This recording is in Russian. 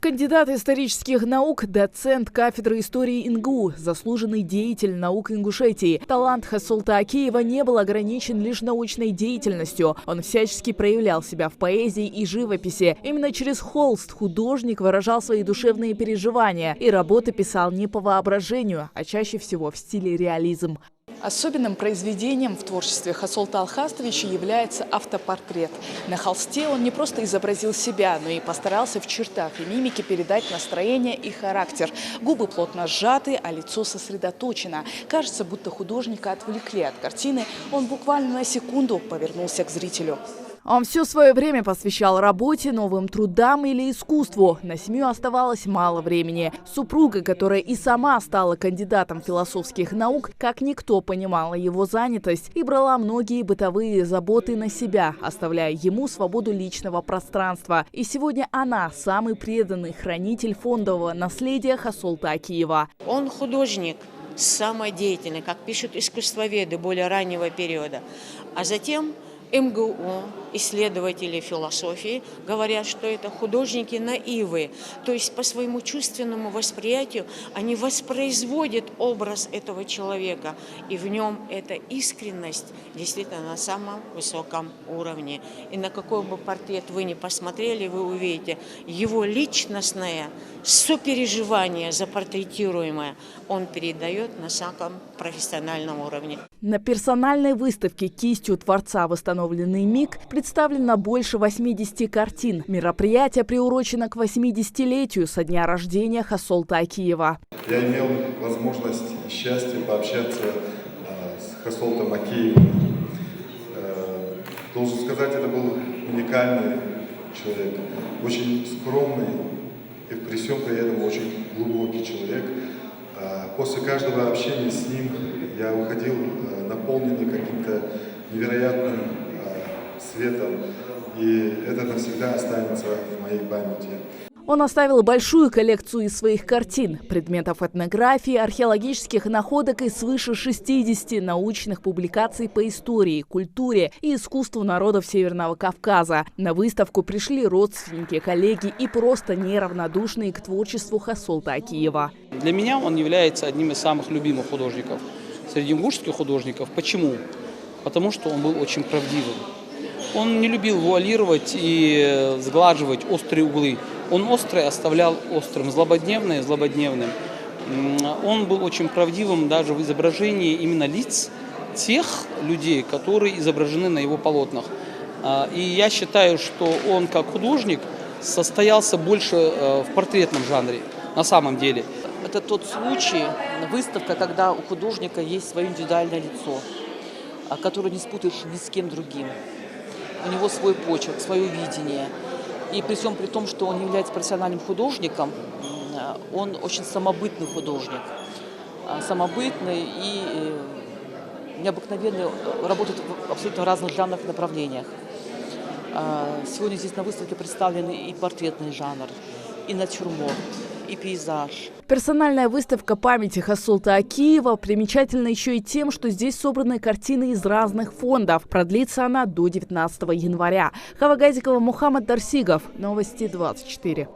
Кандидат исторических наук, доцент кафедры истории ИНГУ, заслуженный деятель наук Ингушетии. Талант Хасолта Акеева не был ограничен лишь научной деятельностью. Он всячески проявлял себя в поэзии и живописи. Именно через холст художник выражал свои душевные переживания, и работы писал не по воображению, а чаще всего в стиле реализм. Особенным произведением в творчестве Хасолта Алхастовича является автопортрет. На холсте он не просто изобразил себя, но и постарался в чертах и мимике передать настроение и характер. Губы плотно сжаты, а лицо сосредоточено. Кажется, будто художника отвлекли от картины. Он буквально на секунду повернулся к зрителю. Он все свое время посвящал работе, новым трудам или искусству. На семью оставалось мало времени. Супруга, которая и сама стала кандидатом философских наук, как никто понимала его занятость и брала многие бытовые заботы на себя, оставляя ему свободу личного пространства. И сегодня она самый преданный хранитель фондового наследия Хасолта Акеева. Он художник, самодеятельный, как пишут искусствоведы более раннего периода. А затем МГУ, исследователи философии, говорят, что это художники наивы. То есть по своему чувственному восприятию они воспроизводят образ этого человека. И в нем эта искренность действительно на самом высоком уровне. И на какой бы портрет вы ни посмотрели, вы увидите его личностное сопереживание за портретируемое. Он передает на самом профессиональном уровне. На персональной выставке кистью творца «Восстановленный миг» представлено больше 80 картин. Мероприятие приурочено к 80-летию со дня рождения Хасолта Акеева. Я имел возможность и счастье пообщаться с Хасолтом Акеевым. Должен сказать, это был уникальный человек, очень скромный и при всем при этом очень глубокий человек. После каждого общения с ним я уходил наполненный каким-то невероятным светом, и это навсегда останется в моей памяти. Он оставил большую коллекцию из своих картин, предметов этнографии, археологических находок и свыше 60 научных публикаций по истории, культуре и искусству народов Северного Кавказа. На выставку пришли родственники, коллеги и просто неравнодушные к творчеству Хасолта Акеева. Для меня он является одним из самых любимых художников среди ингушских художников. Почему? Потому что он был очень правдивым. Он не любил вуалировать и сглаживать острые углы. Он острое оставлял острым, злободневное злободневным. Он был очень правдивым даже в изображении именно лиц тех людей, которые изображены на его полотнах. И я считаю, что он как художник состоялся больше в портретном жанре на самом деле. Это тот случай, выставка, когда у художника есть свое индивидуальное лицо, которое не спутаешь ни с кем другим. У него свой почерк, свое видение. И при всем при том, что он является профессиональным художником, он очень самобытный художник. Самобытный и необыкновенный, работает в абсолютно разных жанрах и направлениях. Сегодня здесь на выставке представлены и портретный жанр, и натюрморт, и пейзаж. Персональная выставка памяти Хасолта Акеева примечательна еще и тем, что здесь собраны картины из разных фондов. Продлится она до 19 января. Хава Газикова, Мухаммад Дарсигов. Новости 24.